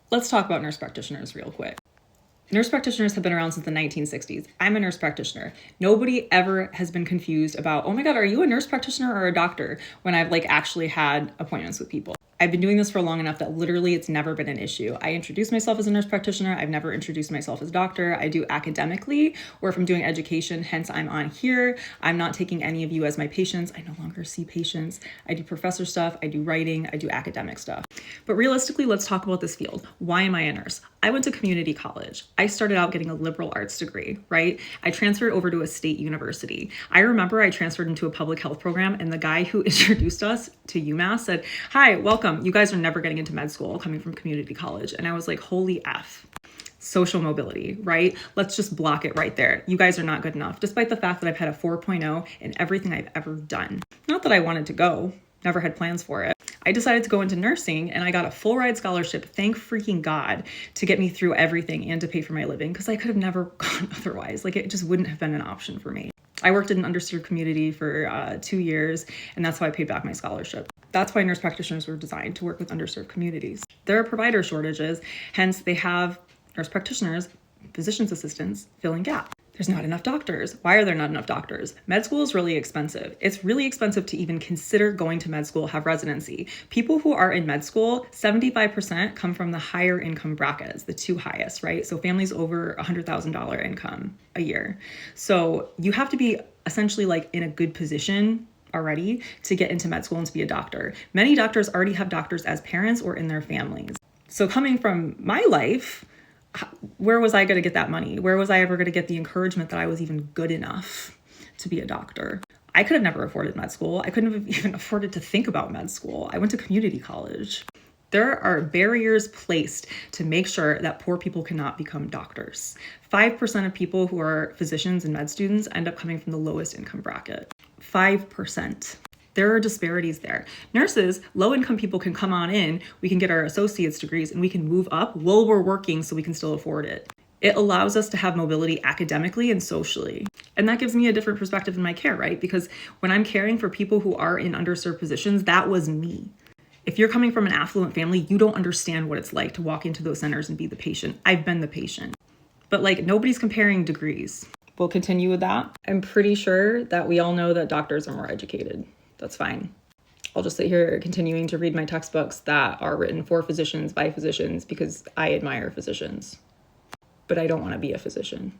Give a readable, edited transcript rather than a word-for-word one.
Let's talk about nurse practitioners real quick. Nurse practitioners have been around since the 1960s. I'm a nurse practitioner. Nobody ever has been confused about, oh my God, are you a nurse practitioner or a doctor? When I've actually had appointments with people. I've been doing this for long enough that literally it's never been an issue. I introduce myself as a nurse practitioner. I've never introduced myself as doctor. I do academically, or if I'm doing education, hence I'm on here. I'm not taking any of you as my patients. I no longer see patients. I do professor stuff. I do writing. I do academic stuff. But realistically, let's talk about this field. Why am I a nurse? I went to community college. I started out getting a liberal arts degree, right? I transferred over to a state university. I remember I transferred into a public health program, and the guy who introduced us to UMass said, "Hi, welcome. You guys are never getting into med school coming from community college." And I was like, holy F. Social mobility, right? Let's just block it right there. You guys are not good enough, despite the fact that I've had a 4.0 in everything I've ever done. Not that I wanted to go, never had plans for it. I decided to go into nursing, and I got a full ride scholarship, thank freaking God, to get me through everything and to pay for my living, because I could have never gone otherwise. It just wouldn't have been an option for me. I worked in an underserved community for 2 years, and that's how I paid back my scholarship. That's why nurse practitioners were designed to work with underserved communities. There are provider shortages, hence they have nurse practitioners, physician's assistants filling gaps. There's not enough doctors. Why are there not enough doctors? Med school is really expensive. It's really expensive to even consider going to med school, have residency. People who are in med school, 75% come from the higher income brackets, the two highest, right? So families over $100,000 income a year. So you have to be essentially in a good position already to get into med school and to be a doctor. Many doctors already have doctors as parents or in their families. So coming from my life, where was I going to get that money? Where was I ever going to get the encouragement that I was even good enough to be a doctor? I could have never afforded med school. I couldn't have even afforded to think about med school. I went to community college. There are barriers placed to make sure that poor people cannot become doctors. 5% of people who are physicians and med students end up coming from the lowest income bracket. 5%. There are disparities there. Nurses, low-income people can come on in, we can get our associate's degrees, and we can move up while we're working so we can still afford it. It allows us to have mobility academically and socially. And that gives me a different perspective in my care, right? Because when I'm caring for people who are in underserved positions, that was me. If you're coming from an affluent family, you don't understand what it's like to walk into those centers and be the patient. I've been the patient. But nobody's comparing degrees. We'll continue with that. I'm pretty sure that we all know that doctors are more educated. That's fine. I'll just sit here continuing to read my textbooks that are written for physicians by physicians because I admire physicians. But I don't want to be a physician.